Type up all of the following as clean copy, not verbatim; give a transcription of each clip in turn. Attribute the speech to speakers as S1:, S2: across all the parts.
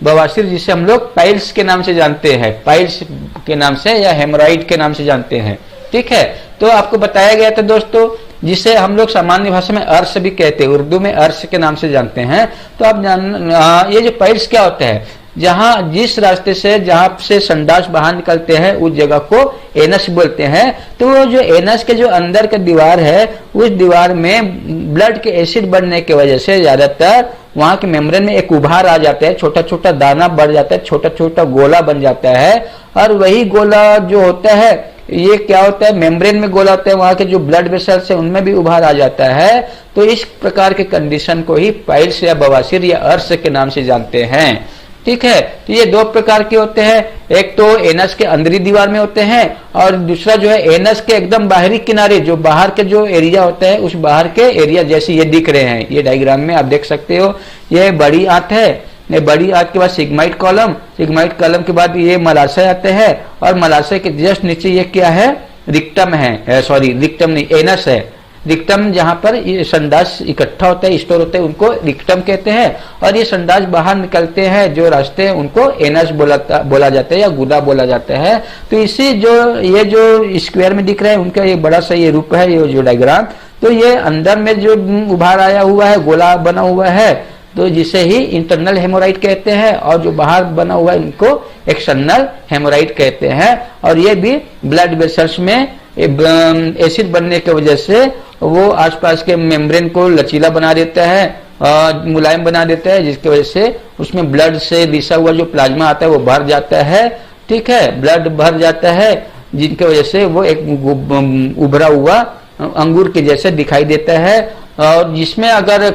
S1: बवासीर जिसे हम लोग पाइल्स के नाम से जानते हैं, पाइल्स के नाम से या हेमोराइड के नाम से जानते हैं। ठीक है, तो आपको बताया गया था दोस्तों, जिसे हम लोग सामान्य भाषा में अर्श भी कहते हैं, उर्दू में अर्श के नाम से जानते हैं। तो आप ये जो पाइल्स क्या होता है, जहां जिस रास्ते से जहां से संडास बाहर निकलते हैं उस जगह को एनस बोलते हैं। तो वो जो एनस के जो अंदर का दीवार है, उस दीवार में ब्लड के एसिड बनने की वजह से ज्यादातर वहां के मेम्ब्रेन में एक उभार आ जाता है, छोटा छोटा दाना बढ़ जाता है, छोटा छोटा गोला बन जाता है। और वही गोला जो होता है, ये क्या होता है, मेम्ब्रेन में गोला होता है, वहां के जो ब्लड वेसल्स है उनमें भी उभार आ जाता है। तो इस प्रकार के कंडीशन को ही पाइल्स या बवासीर या अर्श के नाम से जानते हैं। ठीक है, तो ये दो प्रकार के होते हैं, एक तो एनस के अंदरी दीवार में होते हैं और दूसरा जो है एनस के एकदम बाहरी किनारे, जो बाहर के जो एरिया होता है उस बाहर के एरिया जैसे ये दिख रहे हैं, ये डायग्राम में आप देख सकते हो। ये बड़ी आंत है, ये बड़ी आंत के बाद सिग्माइड कॉलम, सिग्माइड कॉलम के बाद ये मलाशय आते हैं और मलाशय के जस्ट नीचे ये क्या है, रिक्टम है, सॉरी रिक्टम नहीं, एनस है। रिक्टम जहां पर ये संडास इकट्ठा होता है, स्टोर होता है, उनको रिक्टम कहते हैं। और ये संडास बाहर निकलते हैं जो रास्ते, उनको एनस बोला जाता है या गुदा बोला जाता है। तो इसी ये जो स्क्वायर में दिख रहा है उनका ये बड़ा सा ये रूप है, ये जो डायग्राम। तो ये अंदर में जो उभार आया हुआ है, गोला बना हुआ है, तो जिसे ही इंटरनल हेमोराइड कहते हैं, और जो बाहर बना हुआ है उनको एक्सटर्नल हेमोराइड कहते हैं। और ये भी ब्लड वेसल्स में एसिड बनने की वजह से वो आसपास के मेम्ब्रेन को लचीला बना देता है और मुलायम बना देता है, जिसकी वजह से उसमें ब्लड से रिसा हुआ जो प्लाज्मा आता है वो भर जाता है। ठीक है, ब्लड भर जाता है, जिनकी वजह से वो एक उभरा हुआ अंगूर के जैसे दिखाई देता है। और जिसमें अगर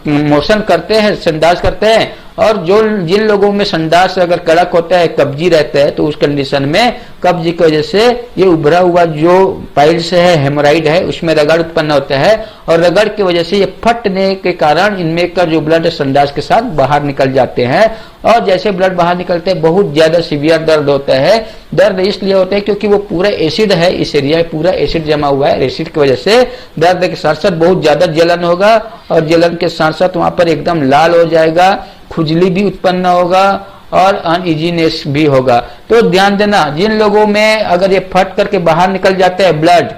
S1: मोशन करते हैं, संडास करते हैं, और जिन लोगों में संडास अगर कड़क होता है, कब्जी रहता है, तो उस कंडीशन में कब्जी की वजह से ये उभरा हुआ जो पाइल्स है, हेमोराइड है, उसमें रगड़ उत्पन्न होता है। और रगड़ की वजह से ये फटने के कारण इनमें का जो ब्लड संडास के साथ बाहर निकल जाते हैं। और जैसे ब्लड बाहर निकलते हैं बहुत ज्यादा सीवियर दर्द होता है। दर्द इसलिए होता है क्योंकि वो पूरा एसिड है, इस एरिया में पूरा एसिड जमा हुआ है। एसिड की वजह से दर्द के साथ साथ बहुत ज्यादा जलन होगा, और जलन के साथ साथ वहां पर एकदम लाल हो जाएगा, खुजली भी उत्पन्न होगा और अनइजीनेस भी होगा। तो ध्यान देना, जिन लोगों में अगर ये फट करके बाहर निकल जाता है ब्लड,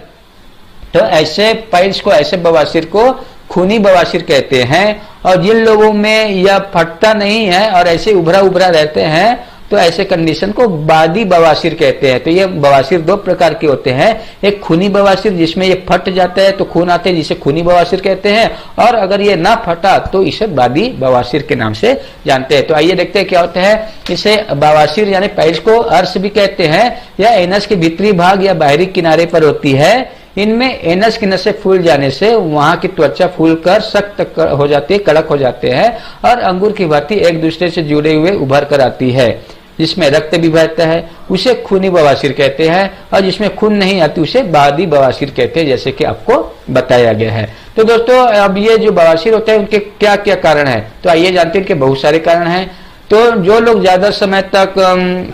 S1: तो ऐसे पाइल्स को, ऐसे बवासीर को खूनी बवासीर कहते हैं। और जिन लोगों में यह फटता नहीं है और ऐसे उभरा उभरा रहते हैं, तो ऐसे कंडीशन को बादी बवासीर कहते हैं। तो ये बवासीर दो प्रकार के होते हैं, एक खूनी बवासीर जिसमें ये फट जाता है तो खून आते हैं, जिसे खूनी बवासीर कहते हैं, और अगर ये ना फटा तो इसे बादी बवासीर के नाम से जानते हैं। तो आइए देखते हैं क्या होता है। इसे बवासीर यानी पाइल्स को अर्श भी कहते हैं, या एनस के भीतरी भाग या बाहरी किनारे पर होती है। इनमें एनस की नसें फूल जाने से वहां की त्वचा फूलकर सख्त हो जाती है, कड़क हो जाते हैं, और अंगूर की भांति एक दूसरे से जुड़े हुए उभर कर आती है, जिसमें रक्त भी बहता है, उसे खूनी बवासीर कहते हैं। और जिसमें खून नहीं आती उसे बादी बवासीर कहते हैं, जैसे कि आपको बताया गया है। तो दोस्तों, अब ये जो बवासीर होते हैं उनके क्या क्या कारण है, तो आइए जानते हैं कि बहुत सारे कारण हैं। तो जो लोग ज्यादा समय तक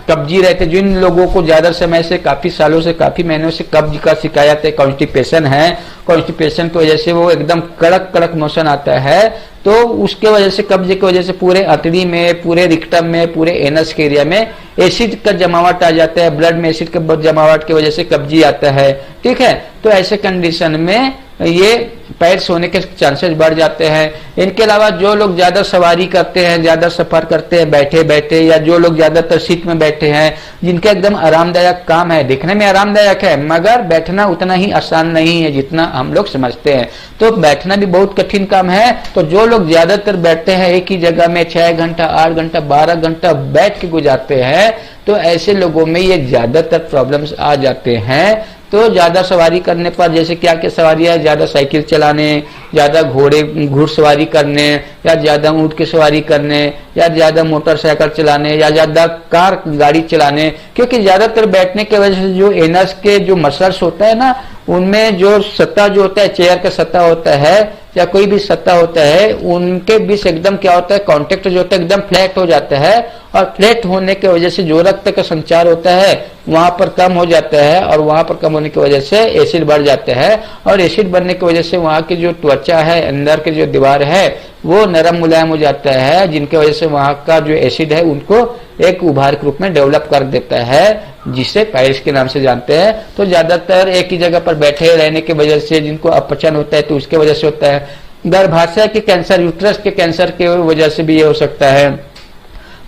S1: कब्जी रहते, जिन लोगों को ज्यादा समय से, काफी सालों से, काफी महीनों से कब्ज का शिकायत है, कॉन्स्टिपेशन है, कॉन्स्टिपेशन की वजह से वो एकदम कड़क कड़क मोशन आता है, तो उसके वजह से, कब्ज की वजह से पूरे अतड़ी में, पूरे रिक्टम में, पूरे एनस के एरिया में एसिड का जमावट आ जाता है। ब्लड में एसिड का जमावट की वजह से कब्जी आता है। ठीक है, तो ऐसे कंडीशन में ये पाइल्स होने के चांसेस बढ़ जाते हैं। इनके अलावा जो लोग ज्यादा सवारी करते हैं, ज्यादा सफर करते हैं बैठे बैठे, या जो लोग ज्यादातर सीट में बैठे हैं, जिनका एकदम आरामदायक काम है, दिखने में आरामदायक है मगर बैठना उतना ही आसान नहीं है जितना हम लोग समझते हैं। तो बैठना भी बहुत कठिन काम है। तो जो लोग ज्यादातर बैठते हैं एक ही जगह में 6 घंटा, 8 घंटा, 12 घंटा बैठ के गुजारते हैं, तो ऐसे लोगों में ये ज्यादातर प्रॉब्लम्स आ जाते हैं। तो ज्यादा सवारी करने पर, जैसे क्या क्या सवारी है, ज्यादा साइकिल चलाने, ज्यादा घुड़सवारी करने, या ज्यादा ऊंट की सवारी करने, या ज्यादा मोटरसाइकिल चलाने, या ज्यादा कार गाड़ी चलाने, क्योंकि ज्यादातर बैठने की वजह से जो एनस के जो मसल्स होता है ना, उनमें जो सतह जो होता है, चेयर का सतह होता है या कोई भी सतह होता है, उनके बीच एकदम क्या होता है, कांटेक्ट जो होता है एकदम फ्लैट हो जाता है, और फ्लैट होने की वजह से जो रक्त का संचार होता है वहां पर कम हो जाता है, और वहां पर कम होने की वजह से एसिड बढ़ जाता है, और एसिड बढ़ने की वजह से वहां की जो त्वचा है, अंदर की जो दीवार है वो नरम मुलायम हो जाता है, जिनकी वजह से वहां का जो एसिड है उनको एक उभार के रूप में डेवलप कर देता है, जिसे पाइल्स के नाम से जानते हैं। तो ज्यादातर एक ही जगह पर बैठे रहने की वजह से जिनको अपचन होता है तो उसके वजह से होता है। गर्भाशय के कैंसर, यूट्रस के कैंसर की वजह से भी ये हो सकता है।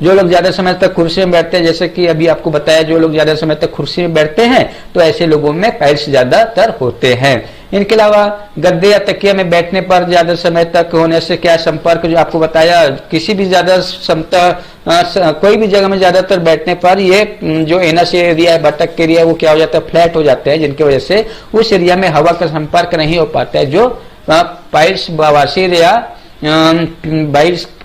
S1: जो लोग ज्यादा समय तक कुर्सी में बैठते हैं, जैसे कि अभी आपको बताया, जो लोग ज्यादा समय तक कुर्सी में बैठते हैं तो ऐसे लोगों में पाइल्स ज्यादातर होते हैं। इनके अलावा गद्दे या तकिया में बैठने पर ज्यादा समय तक होने से क्या संपर्क, जो आपको बताया, किसी भी ज्यादा कोई भी जगह में ज्यादातर बैठने पर ये जो एनस एरिया है, बटक के एरिया, वो क्या हो जाता है, फ्लैट हो जाते हैं, जिनकी वजह से उस एरिया में हवा का संपर्क नहीं हो पाता है। जो पाइल्स, बवासीर या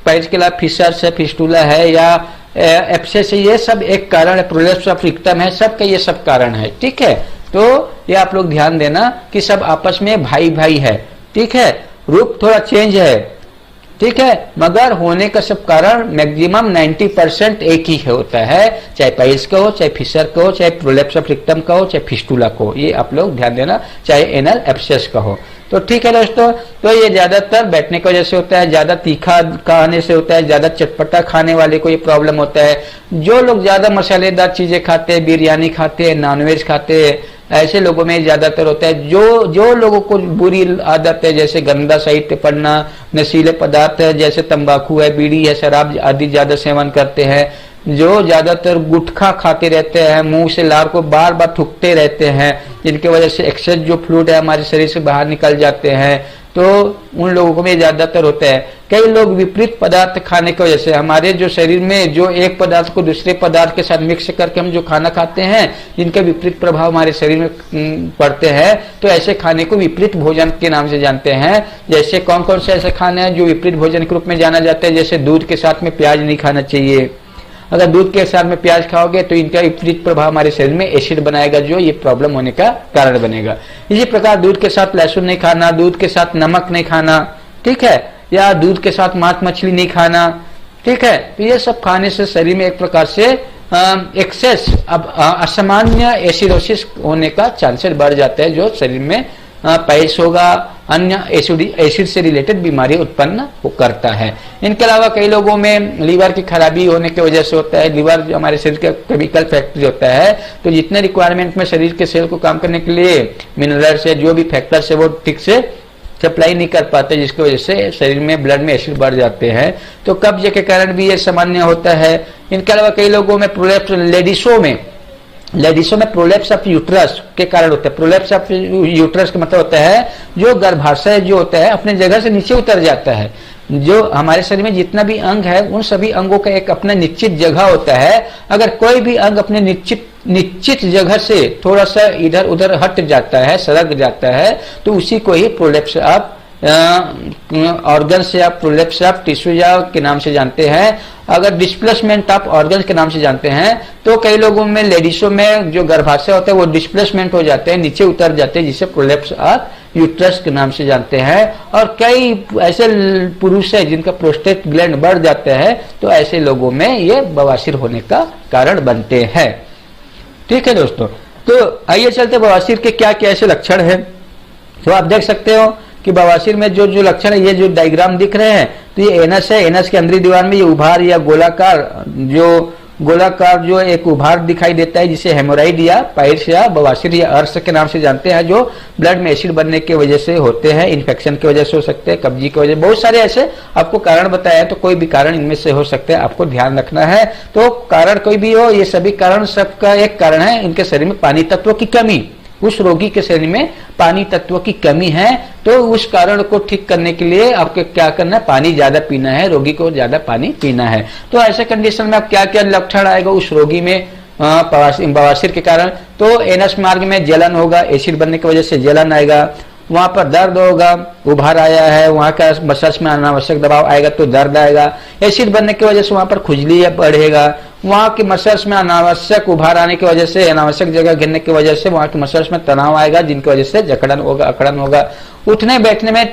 S1: पाइल्स के अलावा फिशर्स है, फिस्टुला है या एब्सेस है, ये सब एक कारण है। प्रोलेप्स ऑफ रिक्टम है, सबका ये सब कारण है। ठीक है, तो ये आप लोग ध्यान देना कि सब आपस में भाई भाई है। ठीक है, रूप थोड़ा चेंज है, ठीक है, मगर होने का सब कारण मैक्सिमम 90% एक ही होता है, चाहे पाइल्स का हो, चाहे फिशर का हो, चाहे प्रोलेप्स ऑफ रिक्टम का हो, चाहे फिस्टुला का हो। ये आप लोग ध्यान देना, चाहे एनल एब्सेस का हो। तो ठीक है दोस्तों, तो ये ज्यादातर बैठने की वजह से होता है, ज्यादा तीखा खाने से होता है, ज्यादा चटपटा खाने वाले को ये प्रॉब्लम होता है। जो लोग ज्यादा मसालेदार चीजें खाते हैं, बिरयानी खाते हैं, नॉनवेज खाते हैं, ऐसे लोगों में ज्यादातर होता है। जो लोगों को बुरी आदत है, जैसे गंदा साहित्य पढ़ना, नशीले पदार्थ है, जैसे तंबाकू है, बीड़ी है, शराब आदि ज्यादा सेवन करते हैं, जो ज्यादातर गुटखा खाते रहते हैं, मुंह से लार को बार बार थूकते रहते हैं, जिनकी वजह से एक्सेस जो फ्लूइड है हमारे शरीर से बाहर निकल जाते हैं, तो उन लोगों में ज्यादातर होता है। कई लोग विपरीत पदार्थ खाने की वजह से, हमारे जो शरीर में जो एक पदार्थ को दूसरे पदार्थ के साथ मिक्स करके हम जो खाना खाते हैं, जिनके विपरीत प्रभाव हमारे शरीर में पड़ते हैं, तो ऐसे खाने को विपरीत भोजन के नाम से जानते हैं। जैसे कौन कौन से ऐसे खाने हैं जो विपरीत भोजन के रूप में जाना जाता है? जैसे दूध के साथ में प्याज नहीं खाना चाहिए। अगर दूध के साथ में प्याज खाओगे तो इनका विपरीत प्रभाव हमारे शरीर में एसिड बनाएगा, जो ये प्रॉब्लम होने का कारण बनेगा। इसी प्रकार दूध के साथ लहसुन नहीं खाना, दूध के साथ नमक नहीं खाना, ठीक है, या दूध के साथ मांस मछली नहीं खाना, ठीक है। तो ये सब खाने से शरीर में एक प्रकार से एक्सेस, अब असामान्य एसिडोसिस होने का चांसेस बढ़ जाता है, जो शरीर में पाइल्स होगा, अन्य एसिड से रिलेटेड बीमारी उत्पन्न करता है। इनके अलावा कई लोगों में लीवर की खराबी होने की वजह से होता है। लीवर जो हमारे शरीर का केमिकल फैक्ट्री होता है, तो जितने रिक्वायरमेंट में शरीर के सेल को काम करने के लिए मिनरल्स है, जो भी फैक्टर्स है, वो ठीक से सप्लाई नहीं कर पाते, जिसकी वजह से शरीर में ब्लड में एसिड बढ़ जाते हैं। तो कब्ज के कारण भी ये सामान्य होता है। इनके अलावा कई लोगों में प्रोलेप्स, लेडीसों में प्रोलेप्स ऑफ यूट्रस के कारण होता है। प्रोलेप्स ऑफ यूट्रस का मतलब होता है जो गर्भाशय जो होता है अपने जगह से नीचे उतर जाता है। जो हमारे शरीर में जितना भी अंग है, उन सभी अंगों का एक अपना निश्चित जगह होता है। अगर कोई भी अंग अपने निश्चित जगह से थोड़ा सा इधर उधर हट जाता है, सरक जाता है, तो उसी को ही प्रोलेप्स ऑफ ऑर्गन्स या प्रोलेप्स ऑफ टिश्यूज के नाम से जानते हैं। अगर डिस्प्लेसमेंट ऑफ ऑर्गन्स के नाम से जानते हैं, तो कई लोगों में, लेडीसों में जो गर्भाशय होता है वो डिस्प्लेसमेंट हो जाते हैं, नीचे उतर जाते हैं, जिसे प्रोलेप्स ऑफ यूट्रस के नाम से जानते हैं। और कई ऐसे पुरुष है जिनका प्रोस्टेट ग्लैंड बढ़ जाता है, तो ऐसे लोगों में ये बवासीर होने का कारण बनते हैं। ठीक है दोस्तों, तो आइए चलते बवासीर के क्या क्या ऐसे लक्षण है। तो आप देख सकते हो कि बवासीर में जो लक्षण है, ये जो डायग्राम दिख रहे हैं, तो ये एनस है। एनस के अंदरी दीवार में ये उभार या गोलाकार जो एक उभार दिखाई देता है, जिसे हेमोराइड या पाइल्स या बवासीर या अर्श के नाम से जानते हैं, जो ब्लड में एसिड बनने की वजह से होते हैं, इन्फेक्शन की वजह से हो सकते हैं, कब्जी की वजह से, बहुत सारे ऐसे आपको कारण बताया है। तो कोई भी कारण इनमें से हो सकते हैं, आपको ध्यान रखना है। तो कारण कोई भी हो, ये सभी कारण, सबका एक कारण है, इनके शरीर में पानी तत्व की कमी। उस रोगी के शरीर में पानी तत्व की कमी है, तो उस कारण को ठीक करने के लिए आपको क्या करना है? पानी ज्यादा पीना है, रोगी को ज्यादा पानी पीना है। तो ऐसे कंडीशन में आप क्या क्या लक्षण आएगा उस रोगी में बवासीर के कारण? तो एनस मार्ग में जलन होगा, एसिड बनने की वजह से जलन आएगा, वहां पर दर्द होगा, उभार आया है, वहां का मसल्स में अनावश्यक दबाव आएगा तो दर्द आएगा। एसिड बनने की वजह से वहां पर खुजली बढ़ेगा, वहां के मसल्स में अनावश्यक उभार आने की वजह से, अनावश्यक जगह गिरने की वजह से वहां के मसल्स में तनाव आएगा, जिनकी वजह से जकड़न होगा, अकड़न होगा। उठने बैठने में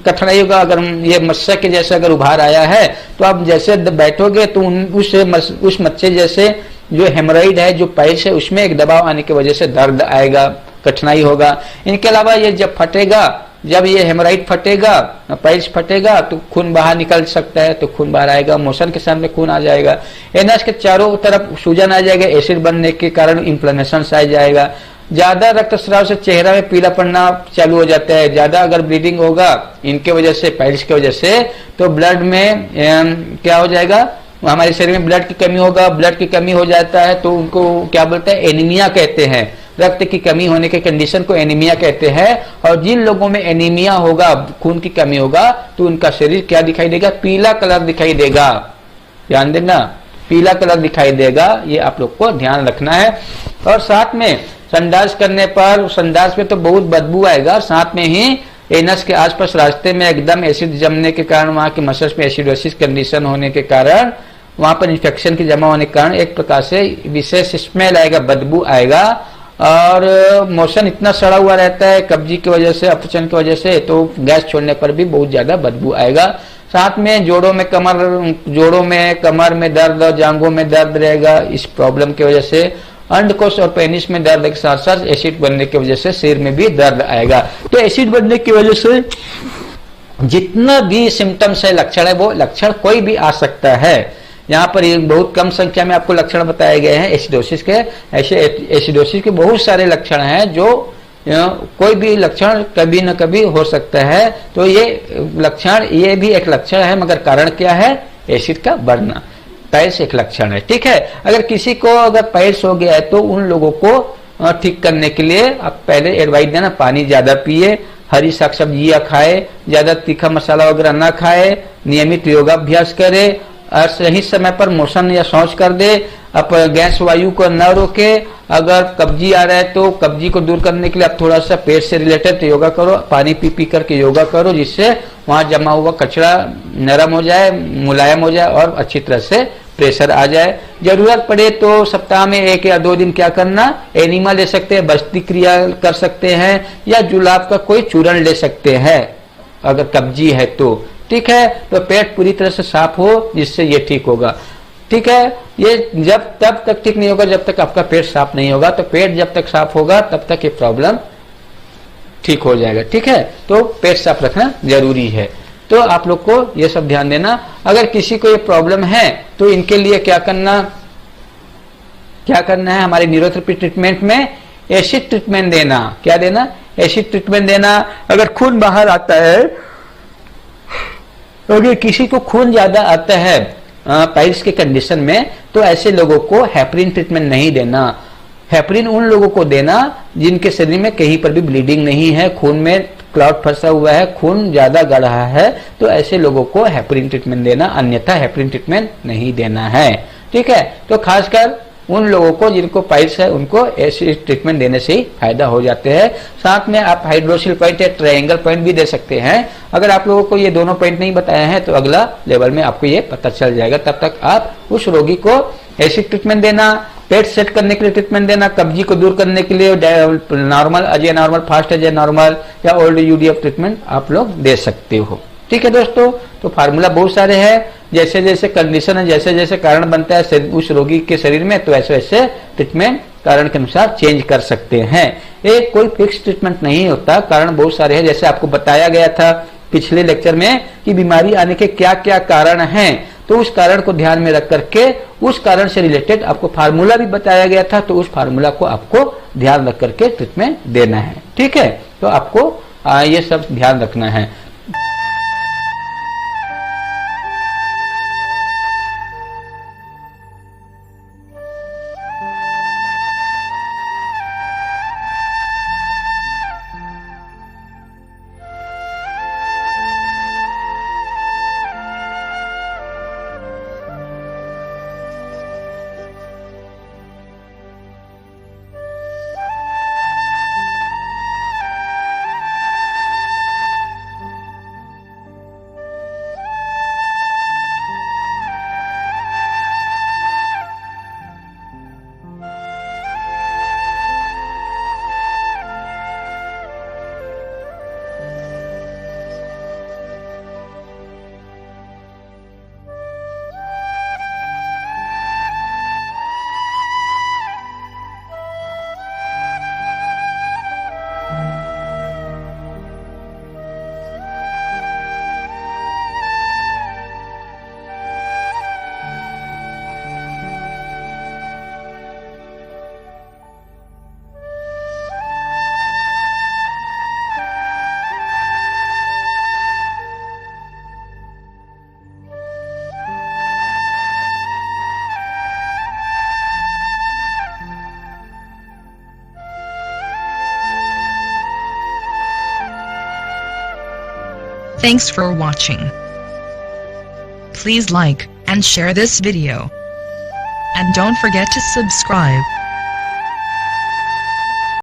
S1: कठिनाई होगा। अगर ये मत्स्य के जैसे अगर उभार आया है तो आप जैसे बैठोगे तो उस मत्स्य जैसे जो हेमोराइड है, जो पाइल्स है, उसमें एक दबाव आने की वजह से दर्द आएगा, कठिनाई होगा। इनके अलावा ये जब फटेगा, जब ये हेमोराइड फटेगा, पाइल्स फटेगा तो खून बाहर निकल सकता है, तो खून बाहर आएगा, मोशन के सामने खून आ जाएगा, एनस के चारों तरफ सूजन आ जाएगा, एसिड बनने के कारण इन्फ्लेमेशन आ जाएगा, ज्यादा रक्तस्राव से चेहरा में पीला पड़ना चालू हो जाता है, ज्यादा अगर ब्लीडिंग होगा इनके वजह से, पाइल्स की वजह से, तो ब्लड में क्या हो जाएगा, हमारे शरीर में ब्लड की कमी होगा। ब्लड की कमी हो जाता है तो उनको क्या बोलते हैं, एनीमिया कहते हैं। रक्त की कमी होने के कंडीशन को एनीमिया कहते हैं। और जिन लोगों में एनीमिया होगा, खून की कमी होगा, तो उनका शरीर क्या दिखाई देगा, पीला कलर दिखाई देगा। ध्यान देना, पीला कलर दिखाई देगा, ये आप लोग को ध्यान रखना है। और साथ में संडास करने पर, संडास में तो बहुत बदबू आएगा, साथ में ही एनस के आसपास रास्ते में एकदम एसिड जमने के कारण, वहां के मसल्स में एसिडोसिस कंडीशन होने के कारण, वहां पर इन्फेक्शन की जमा होने के कारण एक प्रकार से विशेष स्मेल आएगा, बदबू आएगा। और मोशन इतना सड़ा हुआ रहता है कब्जी की वजह से, अपचन की वजह से, तो गैस छोड़ने पर भी बहुत ज्यादा बदबू आएगा। साथ में जोड़ों में कमर में दर्द और जांघों में दर्द रहेगा इस प्रॉब्लम की वजह से। अंडकोश और पेनिस में दर्द के साथ साथ एसिड बनने की वजह से सिर में भी दर्द आएगा। तो एसिड बनने की वजह से जितना भी सिम्टम्स है, लक्षण है, वो लक्षण कोई भी आ सकता है। यहाँ पर बहुत कम संख्या में आपको लक्षण बताए गए हैं एसिडोसिस के। ऐसे एसिडोसिस के बहुत सारे लक्षण हैं, जो कोई भी लक्षण कभी न कभी हो सकता है। तो ये लक्षण, ये भी एक लक्षण है, मगर कारण क्या है, एसिड का बढ़ना। पाइल्स एक लक्षण है, ठीक है। अगर किसी को अगर पाइल्स हो गया है तो उन लोगों को ठीक करने के लिए आप पहले एडवाइस देना, पानी ज्यादा पिए, हरी साग सब्जियां खाए, ज्यादा तीखा मसाला वगैरह ना खाए, नियमित योगाभ्यास करे, और सही समय पर मोशन या शौच कर दे, अब गैस वायु को न रोके। अगर कब्जी आ रहा है तो कब्जी को दूर करने के लिए आप थोड़ा सा पेट से रिलेटेड योगा करो, पानी पी पी करके योगा करो, जिससे वहां जमा हुआ कचरा नरम हो जाए, मुलायम हो जाए और अच्छी तरह से प्रेशर आ जाए। जरूरत पड़े तो सप्ताह में 1 या 2 दिन क्या करना, एनिमा ले सकते हैं, बस्ती क्रिया कर सकते हैं, या जुलाब का कोई चूर्ण ले सकते हैं अगर कब्जी है तो, ठीक है। तो पेट पूरी तरह से साफ हो, जिससे ये ठीक होगा, ठीक है। ये जब तब तक ठीक नहीं होगा जब तक आपका पेट साफ नहीं होगा। तो पेट जब तक साफ होगा तब तक ये प्रॉब्लम ठीक हो जाएगा, ठीक है। तो पेट साफ रखना जरूरी है। तो आप लोग को ये सब ध्यान देना। अगर किसी को ये प्रॉब्लम है तो इनके लिए क्या करना है, हमारे न्यूरोथेरेपी ट्रीटमेंट में एसिड ट्रीटमेंट देना। क्या देना, एसिड ट्रीटमेंट देना। अगर खून बाहर आता है, अगर किसी को खून ज्यादा आता है पाइल्स के कंडीशन में, तो ऐसे लोगों को हेपरिन ट्रीटमेंट नहीं देना। हेपरिन उन लोगों को देना जिनके शरीर में कहीं पर भी ब्लीडिंग नहीं है, खून में क्लॉट फंसा हुआ है, खून ज्यादा गड़ रहा है, तो ऐसे लोगों को हेपरिन ट्रीटमेंट देना, अन्यथा हेपरिन ट्रीटमेंट नहीं देना है, ठीक है। तो खासकर उन लोगों को जिनको पाइल्स है, उनको ऐसे ट्रीटमेंट देने से ही फायदा हो जाते हैं। साथ में आप हाइड्रोसिल पॉइंट या ट्रायंगल पॉइंट भी दे सकते हैं। अगर आप लोगों को ये दोनों पॉइंट नहीं बताए हैं तो अगला लेवल में आपको ये पता चल जाएगा। तब तक आप उस रोगी को एसिड ट्रीटमेंट देना, पेट सेट करने के लिए ट्रीटमेंट देना, कब्जी को दूर करने के लिए normal Ajay normal, fast Ajay normal या ओल्ड यूडीएफ ट्रीटमेंट आप लोग दे सकते हो, ठीक है दोस्तों। तो फार्मूला बहुत सारे हैं, जैसे जैसे कंडीशन है, जैसे जैसे कारण बनता है उस रोगी के शरीर में, तो ऐसे वैसे ट्रीटमेंट कारण के अनुसार चेंज कर सकते हैं। एक कोई फिक्स ट्रीटमेंट नहीं होता, कारण बहुत सारे हैं। जैसे आपको बताया गया था पिछले लेक्चर में कि बीमारी आने के क्या क्या कारण हैं, तो उस कारण को ध्यान में रख करके उस कारण से रिलेटेड आपको फार्मूला भी बताया गया था, तो उस फार्मूला को आपको ध्यान रख करके ट्रीटमेंट देना है, ठीक है। तो आपको ये सब ध्यान रखना है।
S2: Thanks for watching. Please like and share this video. And don't forget to subscribe.